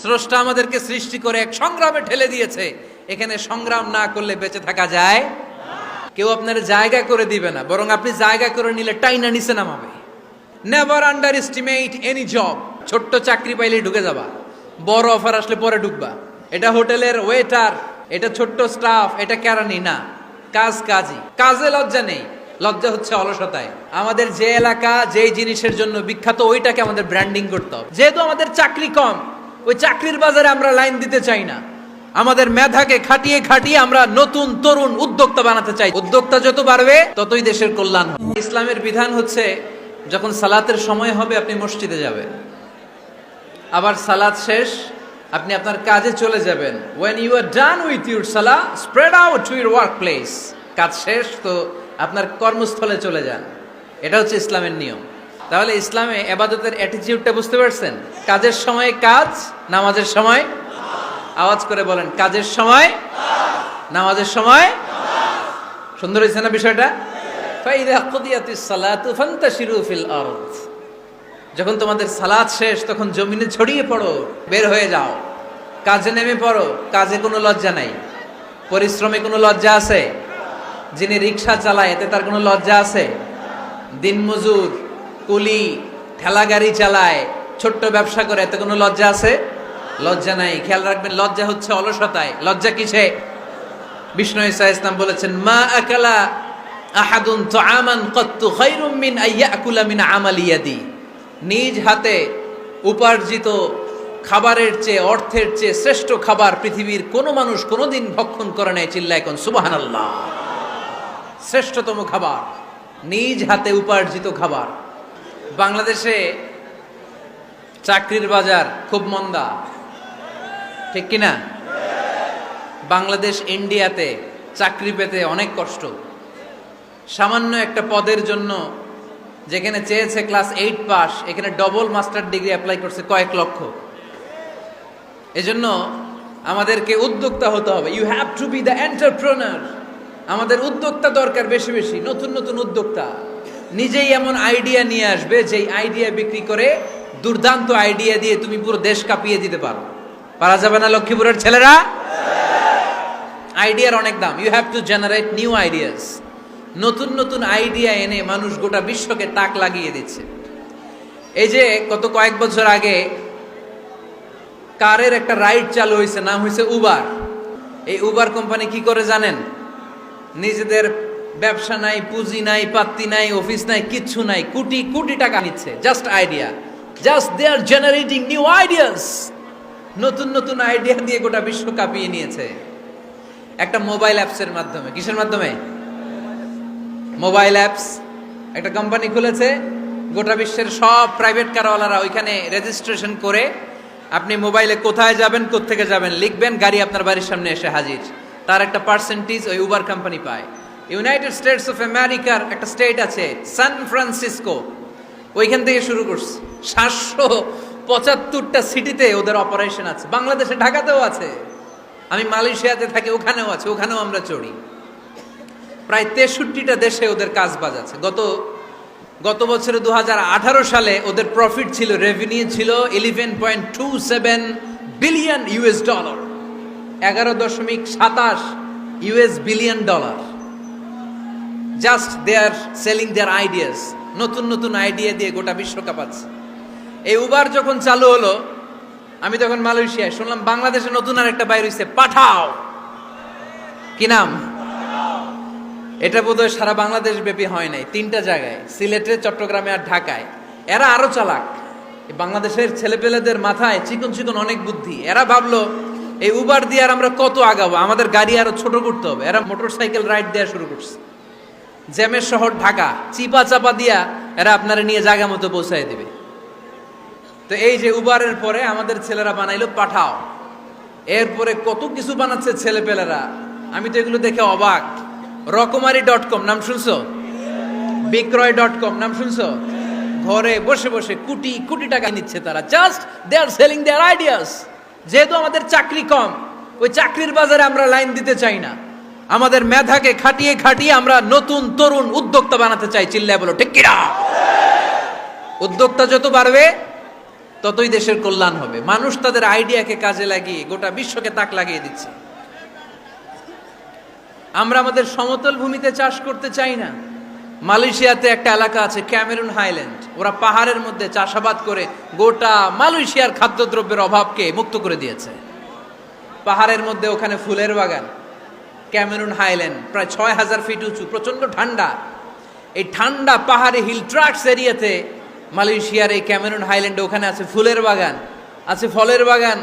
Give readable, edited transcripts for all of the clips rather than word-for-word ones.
স্রষ্টা আমাদেরকে সৃষ্টি করে এক সংগ্রামে ঠেলে দিয়েছে। এখানে সংগ্রাম না করলে বেঁচে থাকা যায়? কেউ আপনার জায়গা করে দিবে না, বরং আপনি জায়গা করে নিলে টাইনা নিচে নামাবে। Never underestimate any job. ছোট্ট চাকরি পাইলে ঢুকে যাবা, বড় অফার আসলে পরে ঢুকবা। এটা হোটেলের ওয়েটার, এটা ছোট্ট স্টাফ, এটা কেরানি না, কাজই। কাজে লজ্জা নেই, লজ্জা হচ্ছে অলসতায়। আমাদের যে এলাকা যেই জিনিসের জন্য বিখ্যাত ওইটাকে আমাদের ব্র্যান্ডিং করতে হবে। যেহেতু আমাদের চাকরি কম, ওই চাকরির বাজারে আমরা লাইন দিতে চাই না। আমাদের মেধাকে খাটিয়ে আমরা নতুন তরুণ উদ্যোক্তা বানাতে চাই। উদ্যোক্তা যত বাড়বে ততই দেশের কল্যাণ হবে। ইসলামের বিধান হচ্ছে যখন সালাতের সময় হবে আপনি মসজিদে যাবেন, আবার সালাত শেষ আপনি আপনার কাজে চলে যাবেন। when you are done with your salah spread out to your workplace। কাজ শেষ তো আপনার কর্মস্থলে চলে যান। এটা হচ্ছে ইসলামের নিয়ম। তাহলে ইসলামে ইবাদতের অ্যাটিটিউডটা বুঝতে পারছেন? কাজের সময় কাজ, নামাজের সময় আওয়াজ করে বলেন, কাজের সময় নামাজের সময়। সুন্দর হয়েছে না বিষয়টা? ফাইদা কুদিয়াতিস সালাতু ফান্তাশিরু ফিল আরদ। যখন তোমাদের সালাত শেষ তখন জমিনে ছড়িয়ে পড়ো, বের হয়ে যাও, কাজে নেমে পড়ো। কাজে কোনো লজ্জা নাই, পরিশ্রমে কোনো লজ্জা আছে? যিনি রিক্সা চালায় এতে তার কোনো লজ্জা আছে? দিনমজুর, কুলি, ঠেলা গাড়ি চালায়, ছোট্ট ব্যবসা করে, এতে কোনো লজ্জা আছে? লজ্জা নাই। খেয়াল রাখবেন, লজ্জা হচ্ছে অলসতায়। লজ্জা কিসে? বিষ্ণু ঈসা ইসলাম বলেছেন, মা আকালা আহাদুন তুআমান কাত্তু খায়রুম মিন আইয়াকুলা মিন আমালি ইয়াদি। নিজ হাতে উপার্জিত খাবারের চেয়ে, অর্থের চেয়ে শ্রেষ্ঠ খাবার পৃথিবীর কোনো মানুষ কোনোদিন ভক্ষণ করে নাই। চিল্লায় কোন সুবহানাল্লাহ। শ্রেষ্ঠতম খাবার নিজ হাতে উপার্জিত খাবার। বাংলাদেশে চাকরির বাজার খুব মন্দা, ঠিক কিনা? বাংলাদেশ ইন্ডিয়াতে চাকরি পেতে অনেক কষ্ট। সামান্য একটা পদের জন্য যেখানে চেয়েছে ক্লাস 8 পাস, এখানে ডবল মাস্টার ডিগ্রি অ্যাপ্লাই করছে কয়েক লক্ষ। এজন্য আমাদেরকে উদ্যোক্তা হতে হবে। You have to be the entrepreneur. আমাদের উদ্যোক্তা দরকার, বেশি বেশি নতুন নতুন উদ্যোক্তা। নিজেই এমন আইডিয়া নিয়ে আসবে যেই আইডিয়া বিক্রি করে দুর্দান্ত আইডিয়া দিয়ে তুমি পুরো দেশ কাঁপিয়ে দিতে পারো। পারা যাবে না লক্ষ্মীপুরের ছেলেরা? আইডিয়ার অনেক দাম। You have to generate new ideas. নতুন নতুন আইডিয়া এনে মানুষ গোটা বিশ্বকে তাক লাগিয়ে দিচ্ছে। এই যে কত কয়েক বছর আগে কারের একটা রাইড চালু হয়েছে, নাম হয়েছে উবার। এই উবার কোম্পানি কি করে জানেন? নিজেদের ব্যবসা নাই, পুঁজি নাই, পাত্তি নাই, অফিস নাই, কিচ্ছু নাই, কোটি কোটি টাকা নিচ্ছে just idea. Just they are generating new ideas. নতুন নতুন আইডিয়া দিয়ে গোটা বিশ্ব কাঁপিয়ে নিয়েছে একটা মোবাইল অ্যাপসের মাধ্যমে। কিসের মাধ্যমে? Mobile apps. একটা কোম্পানি খুলেছে, গোটা বিশ্বের সব প্রাইভেট কারওয়ালারা ওইখানে রেজিস্ট্রেশন করে আপনি মোবাইলে কোথায় যাবেন, কোত্থেকে যাবেন লিখবেন, গাড়ি আপনার বাড়ির সামনে এসে হাজির। তার একটা পার্সেন্টেজ ওই উবার কোম্পানি পায়। ইউনাইটেড স্টেটস অফ আমেরিকার একটা স্টেট আছে সান ফ্রান্সিসকো, ওইখান থেকে শুরু করছে। 775টা সিটিতে ওদের অপারেশন আছে। বাংলাদেশে ঢাকাতেও আছে। আমি মালয়েশিয়াতে থাকি, ওখানেও আছে, ওখানেও আমরা চড়ি। প্রায় 63টা দেশে ওদের কাজ বাজ আছে। গত বছরে 2018 সালে ওদের প্রফিট ছিল, রেভিনিউ ছিল 11.27 billion US dollar. 11.27 US billion dollar. Just they are selling their ideas. নতুন নতুন আইডিয়া দিয়ে গোটা বিশ্ব কাঁপাচ্ছে। এই উবার যখন চালু হলো, আমি তখন মালয়েশিয়ায়, শুনলাম বাংলাদেশে নতুন আর একটা বাইর হইছে, পাঠাও। কি নাম? এটা বোধহয় সারা বাংলাদেশ ব্যাপী হয় নাই, 3টা জায়গায়, সিলেটে, চট্টগ্রামে আর ঢাকায়। এরা আরো চালাক। বাংলাদেশের ছেলেপেলেদের মাথায় চিকন চিকন অনেক বুদ্ধি। এরা ভাবলো এই উবার দিয়ে আর আমরা কত আগাবো, আমাদের গাড়ি আরো ছোট করতে হবে। এরা মোটরসাইকেল রাইড দেওয়া শুরু করছে। জ্যামের শহর ঢাকা, চিপা চাপা দিয়া এরা আপনারা নিয়ে জায়গা মতো পৌঁছায় দিবে। তো এই যে উবারের পরে আমাদের ছেলেরা বানাইলো পাঠাও। এরপরে কত কিছু বানাচ্ছে ছেলেপেলেরা, আমি তো এগুলো দেখে অবাক। রকমারি.com নাম শুনছো? বিক্রয়.com নাম শুনছো? ঘরে বসে বসে কোটি কোটি টাকা নিচ্ছে তারা। Just they are selling their ideas. যেহেতু আমাদের চাকরি কম, ওই চাকরির বাজারে আমরা লাইন দিতে চাই না। আমাদের মেধাকে খাটিয়ে আমরা নতুন তরুণ উদ্যোক্তা বানাতে চাই। চিল্লায় বলো ঠিক কিনা? উদ্যোক্তা যত বাড়বে ততই দেশের কল্যাণ হবে। মানুষ তাদের আইডিয়াকে কাজে লাগিয়ে গোটা বিশ্বকে তাক লাগিয়ে দিচ্ছে। আমরা আমাদের সমতল ভূমিতে চাষ করতে চাই না। মালয়েশিয়াতে একটা এলাকা আছে ক্যামেরুন হাইল্যান্ড, ওরা পাহাড়ের মধ্যে চাষাবাদ করে গোটা মালয়েশিয়ার খাদ্যদ্রব্যের অভাবকে মুক্ত করে দিয়েছে। পাহাড়ের মধ্যে ওখানে ফুলের বাগান, ক্যামেরুন হাইল্যান্ড প্রায় ৬,০০০ ফিট উঁচু, প্রচন্ড ঠান্ডা। এই ঠান্ডা পাহাড়ি হিল ট্রাক্স এরিয়াতে মালয়েশিয়ার এই ক্যামেরুন হাইল্যান্ডে ওখানে আছে ফুলের বাগান, আছে ফলের বাগান,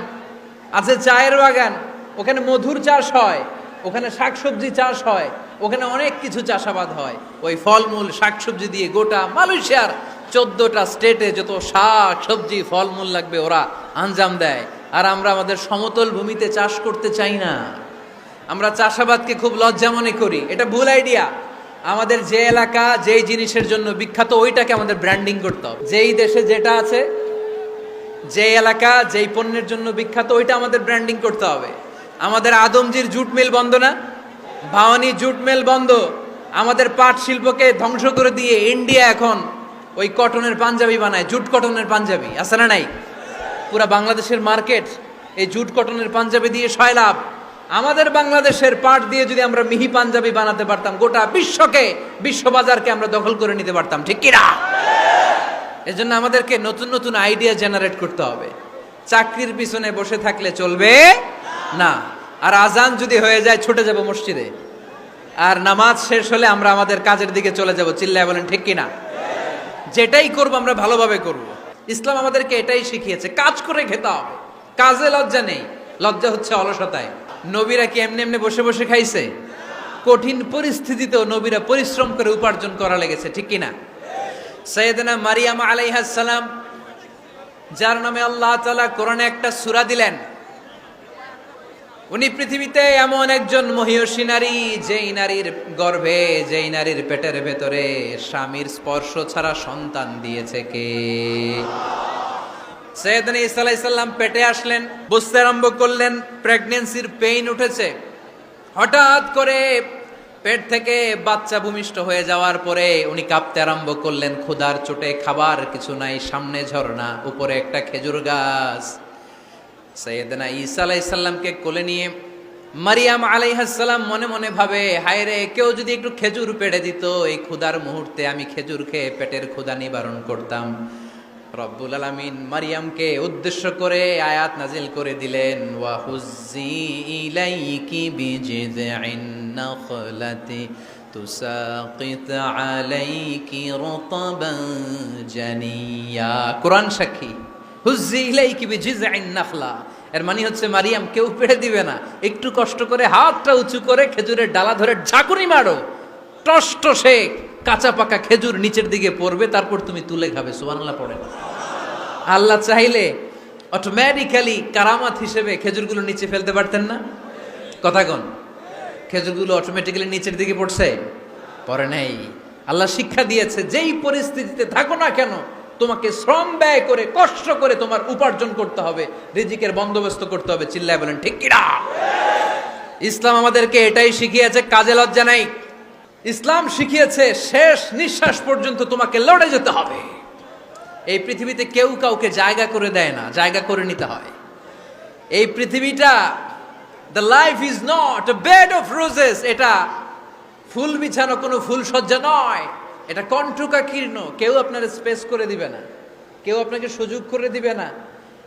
আছে চায়ের বাগান, ওখানে মধুর চাষ হয়, ওখানে শাকসবজি চাষ হয়, ওখানে অনেক কিছু চাষাবাদ হয়। ওই ফলমূল শাকসবজি দিয়ে গোটা মালয়েশিয়ার 14টা স্টেটে যত শাক সবজি ফলমূল লাগবে ওরা আঞ্জাম দেয়। আর আমরা আমাদের সমতল ভূমিতে চাষ করতে চাই না। আমরা চাষাবাদকে খুব লজ্জা মনে করি, এটা ভুল আইডিয়া। আমাদের যে এলাকা যেই জিনিসের জন্য বিখ্যাত ওইটাকে আমাদের ব্র্যান্ডিং করতে হবে। যেই দেশে যেটা আছে, যে এলাকা যেই পণ্যের জন্য বিখ্যাত ওইটা আমাদের ব্র্যান্ডিং করতে হবে। আমাদের আদমজির জুট মিল বন্ধ না, ভাওয়ানি জুট মিল বন্ধ। আমাদের পাট শিল্পকে ধ্বংস করে দিয়ে ইন্ডিয়া এখন ওই কটনের পাঞ্জাবি বানায়, জুট কটনের পাঞ্জাবি, আছে না নাই? পুরা বাংলাদেশের মার্কেট এই জুট কটনের পাঞ্জাবি দিয়ে সয়লাভ। আমাদের বাংলাদেশের পাট দিয়ে যদি আমরা মিহি পাঞ্জাবি বানাতে পারতাম, গোটা বিশ্ববাজারকে আমরা দখল করে নিতে পারতাম, ঠিক কিনা? এজন্য আমাদেরকে নতুন নতুন আইডিয়া জেনারেট করতে হবে। চাকরির পিছনে বসে থাকলে চলবে না। আর আজান যদি হয়ে যায় ছুটে যাব মসজিদে, আর নামাজ শেষ হলে আমরা আমাদের কাজের দিকে চলে যাব। চিল্লায় বলেন ঠিক কিনা? যেটাই করব আমরা ভালোভাবে করব। ইসলাম আমাদেরকে এটাই শিখিয়েছে, কাজ করে খেতে হবে। কাজে লজ্জা নেই, লজ্জা হচ্ছে অলসতায়। নবীরা কি এমনি এমনি বসে বসে খাইছে? কঠিন পরিস্থিতিতেও নবীরা পরিশ্রম করে উপার্জন করা লেগেছে, ঠিক কিনা? সাইয়েদনা মারিয়াম আলাইহিস সালাম, যার নামে আল্লাহ তাআলা কোরআনে একটা সূরা দিলেন, উনি পৃথিবীতে এমন একজন মহিয়সী নারী, যেই নারীর গর্ভে, যেই নারীর পেটের ভেতরে স্বামীর স্পর্শ ছাড়া সন্তান দিয়েছে কে? সাইয়েদনা ঈসা আলাইহিস সালাম পেটে আসলেন, বুঝতে আরম্ভ করলেন প্রেগন্যান্সির পেইন উঠেছে। হঠাৎ করে পেট থেকে বাচ্চা ভূমিষ্ঠ হয়ে যাওয়ার পরে উনি কাঁপতে আরম্ভ করলেন। ক্ষুধার চোটে খাবার কিছু নাই, সামনে ঝর্ণা, উপরে একটা খেজুর গাছ। সাইয়েদনা ঈসা আলাইহিস সালামকে কোলে নিয়ে মারিয়াম আলাইহিস সালাম মনে মনে ভাবে, হায় রে, কেউ যদি একটু খেজুর পেড়ে দিত, এই ক্ষুধার মুহূর্তে আমি খেজুর খেয়ে পেটের ক্ষুধা নিবারণ করতাম। রব্বুল আলামিন মারিয়ামকে উদ্দেশ্য করে আয়াত নাজিল করে দিলেন, ওয়া হুজ্জি ইলাইকি বিজিযইন নাখলাতি তুসাকিত আলাইকি রতবান জানিয়া। কোরআন সাক্ষী, হুজ্জি ইলাইকি বিজিযইন নাখলা, এর মানে হচ্ছে মারিয়াম কেউ পেড়ে দিবে না, একটু কষ্ট করে হাতটা উঁচু করে খেজুরের ডালা ধরে ঝাঁকুনি মারো, টস টসে কাঁচা পাকা খেজুর নিচের দিকে পড়বে, তারপর তুমি তুলে খাবে। সুবহানাল্লাহ পড়ে। আল্লাহ চাইলে অটোমেটিক্যালি কারামাত হিসেবে খেজুরগুলো নিচে ফেলতে পারতেন না? কথা কোন? খেজুরগুলো অটোমেটিক্যালি নিচের দিকে পড়ছে? পড়ে নাই। আল্লাহ শিক্ষা দিয়েছে, যেই পরিস্থিতিতে থাকো না কেন তোমাকে শ্রম ব্যয় করে কষ্ট করে তোমার উপার্জন করতে হবে, রিজিকের বন্দোবস্ত করতে হবে। চিল্লায় বলেন ঠিক কিনা? ইসলাম আমাদেরকে এটাই শিখিয়েছে, কাজে লজ্জা নাই। ইসলাম শিখিয়েছে শেষ নিঃশ্বাস পর্যন্ত তোমাকে লড়ে যেতে হবে। এই পৃথিবীতে কেউ কাউকে জায়গা করে দেয় না, জায়গা করে নিতে হয়। এই পৃথিবীটা, the life is not a bed of roses, এটা ফুল বিছানো কোনো ফুল সজ্জা নয়, এটা কণ্টকাকীর্ণ। কেউ আপনার স্পেস করে দিবে না, কেউ আপনাকে সুযোগ করে দিবে না,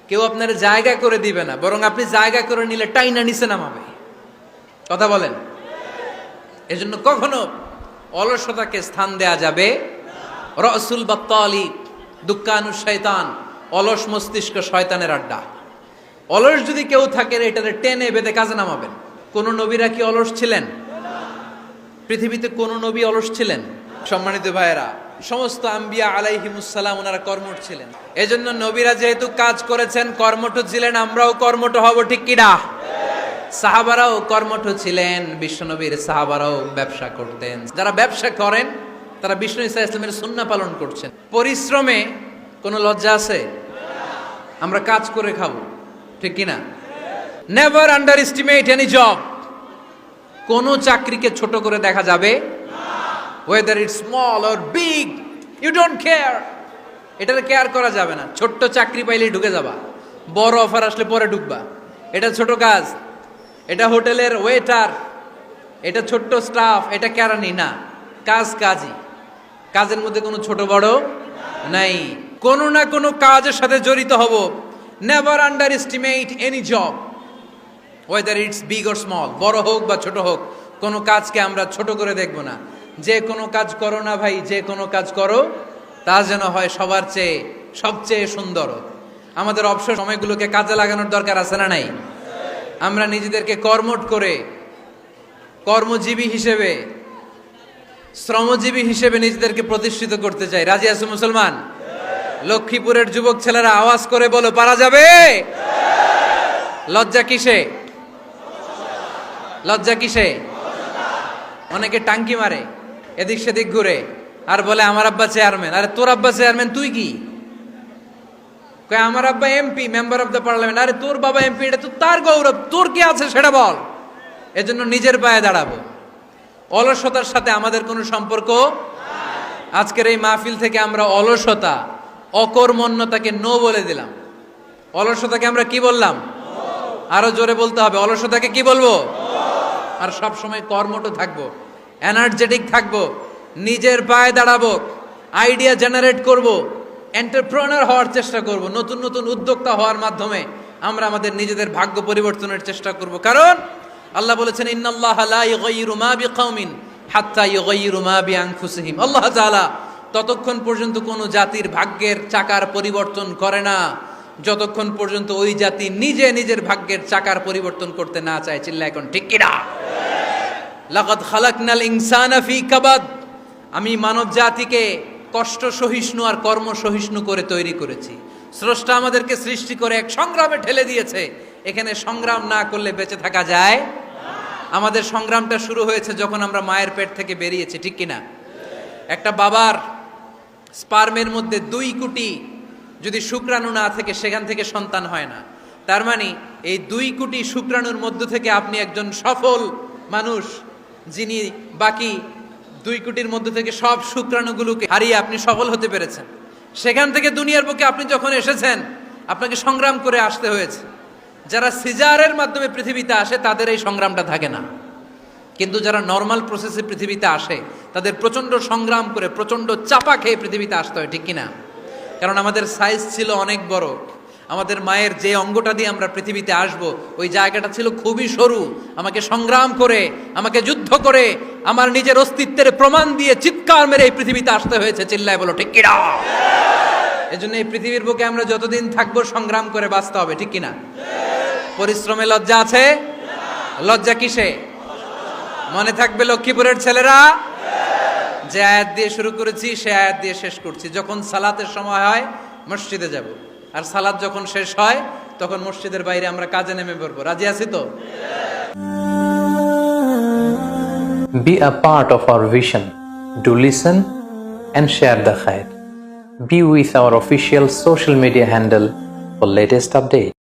কেউ আপনার জায়গা করে দিবে না, বরং আপনি জায়গা করে নিলে টাইনা নিচে নামাবে। কথা বলেন? এজন্য কখনো অলসতাকে স্থান দেয়া যাবে। রসুল বাত্তালি দুক্কানু শয়তান, অলস মস্তিষ্ক শয়তানের আড্ডা। অলস যদি কেউ থাকে, এটাতে টেনে বেঁধে কাজে নামাবেন। কোন নবীরা কি অলস ছিলেন? পৃথিবীতে কোন নবী অলস ছিলেন? সম্মানিত ভাইয়েরা, সমস্ত আম্বিয়া আলাইহিমুসসালাম ওনারা কর্মঠ ছিলেন। এজন্য নবীরা যেহেতু কাজ করেছেন, কর্মঠ ছিলেন, আমরাও কর্মঠ হব, ঠিক কিনা? সাহাবারাও কর্মঠ ছিলেন, বিশ্বনবীর সাহাবারাও ব্যবসা করতেন। যারা ব্যবসা করেন তারা বিষ্ণু ঈসা ইসলামের সুন্নাহ পালন করছেন। পরিশ্রমে কোনো লজ্জা আছে? আমরা কাজ করে খাবো, ঠিক কিনা? Never underestimate any job. কোনো চাকরিকে ছোট করে দেখা যাবে, whether it's small or big, you don't care. এটার কেয়ার করা যাবে না। ছোট্ট চাকরি পাইলেই ঢুকে যাবা, বড় অফার আসলে পরে ঢুকবা। এটা ছোট কাজ, এটা হোটেলের ওয়েটার, এটা ছোট্ট স্টাফ, এটা কেরানি না। কাজ কাজই, কাজের মধ্যে কোনো ছোট বড় নাই। কোনো না কোনো কাজের সাথে জড়িত হব। Never underestimate any job, whether it's big or small. বড় হোক বা ছোট হোক, কোনো কাজকে আমরা ছোট করে দেখব না। যে কোনো কাজ করো না ভাই, যে কোনো কাজ করো তা যেন হয় সবার চেয়ে সবচেয়ে সুন্দর। আমাদের অবসর সময়গুলোকে কাজে লাগানোর দরকার আছে না নাই? আমরা নিজেদেরকে কর্মঠ করে, কর্মজীবী হিসেবে, শ্রমজীবী হিসেবে নিজেদেরকে প্রতিষ্ঠিত করতে চাই। রাজি আছো মুসলমান? লক্ষ্মীপুরের যুবক ছেলেরা আওয়াজ করে বলো, পারা যাবে? লজ্জা কিসে? লজ্জা কিসে? অনেকে টাঙ্কি মারে, এদিক সেদিক ঘুরে, আর বলে আমার আব্বা চেয়ারম্যান। আরে তোর আব্বা চেয়ারম্যান, তুই কি? কয় আমার আব্বা MP, member of the parliament. আরে তোর বাবা এমপি, এটা তো তার গৌরব, তোর কি আছে সেটা বল। এজন্য নিজের পায়ে দাঁড়াবো। অলসতার সাথে আমাদের কোনো সম্পর্ক। আজকের এই মাহফিল থেকে আমরা অলসতা, অকর্মণ্যতাকে নো বলে দিলাম। অলসতাকে আমরা কি বললাম? আরো জোরে বলতে হবে, অলসতাকে কি বলবো? আর সব সময় কর্মঠ থাকবো, এনার্জেটিক থাকবো, নিজের পায়ে দাঁড়াবো, আইডিয়া জেনারেট করব, এন্টারপ্রেনার হওয়ার চেষ্টা করব। নতুন নতুন উদ্যোক্তা হওয়ার মাধ্যমে আমরা আমাদের নিজেদের ভাগ্য পরিবর্তনের চেষ্টা করব। কারণ আল্লাহ বলেছেন, ইন্নাল্লাহা লা ইউগাইয়িরু মা বিকাউমিন হাত্তা ইউগাইয়িরু মা বিআনফুসিহিম। আল্লাহ তাআলা ততক্ষণ পর্যন্ত কোনো জাতির ভাগ্যের চাকার পরিবর্তন করে না যতক্ষণ পর্যন্ত ওই জাতি নিজে নিজের ভাগ্যের চাকার পরিবর্তন করতে না চায়। চিল্লা এখন ঠিক কিনা? লাকাদ খালাকনাল ইনসানা ফি কাবাদ। আমি মানব জাতিকে কষ্ট সহিষ্ণু আর কর্ম সহিষ্ণু করে তৈরি করেছি। স্রষ্টা আমাদেরকে সৃষ্টি করে এক সংগ্রামে ঠেলে দিয়েছে। এখানে সংগ্রাম না করলে বেঁচে থাকা যায়? আমাদের সংগ্রামটা শুরু হয়েছে যখন আমরা মায়ের পেট থেকে বেরিয়েছি, ঠিক কিনা? একটা বাবার স্পার্মের মধ্যে 2 কোটি যদি শুক্রাণু না থেকে, সেখান থেকে সন্তান হয় না। তার মানে এই 2 কোটি শুক্রাণুর মধ্য থেকে আপনি একজন সফল মানুষ, যিনি বাকি 2 কোটির মধ্য থেকে সব শুক্রাণুগুলোকে হারিয়ে আপনি সফল হতে পেরেছেন। সেখান থেকে দুনিয়ার বুকে আপনি যখন এসেছেন, আপনাকে সংগ্রাম করে আসতে হয়েছে। যারা সিজারের মাধ্যমে পৃথিবীতে আসে তাদের এই সংগ্রামটা থাকে না, কিন্তু যারা নর্মাল প্রসেসে পৃথিবীতে আসে তাদের প্রচণ্ড সংগ্রাম করে, প্রচণ্ড চাপা খেয়ে পৃথিবীতে আসতে হয়, ঠিক কিনা? কারণ আমাদের সাইজ ছিল অনেক বড়। আমাদের মায়ের যে অঙ্গটা দিয়ে আমরা পৃথিবীতে আসব, ওই জায়গাটা ছিল খুবই সরু। আমাকে সংগ্রাম করে, আমাকে যুদ্ধ করে, আমার নিজের অস্তিত্বের প্রমাণ দিয়ে চিৎকার মেরে এই পৃথিবীতে আসতে হয়েছে। চিল্লায় বলো ঠিক কিনা? এজন্য এই পৃথিবীর বুকে আমরা যতদিন থাকবো সংগ্রাম করে বাঁচতে হবে, ঠিক কিনা? পরিশ্রমে লজ্জা আছে? লজ্জা কিসে? মনে থাকবে লক্ষ্মীপুরের ছেলেরা, যে আয়াত দিয়ে শুরু করেছি সে আয়াত দিয়ে শেষ করছি। যখন সালাতের সময় হয় মসজিদে যাব, আর সালাত যখন শেষ হয় তখন মসজিদের বাইরে আমরা কাজে নেমে পড়বো। রাজি আছি তো? Be a part of our vision. Do listen and share the khair. Be with our official social media handle for latest updates.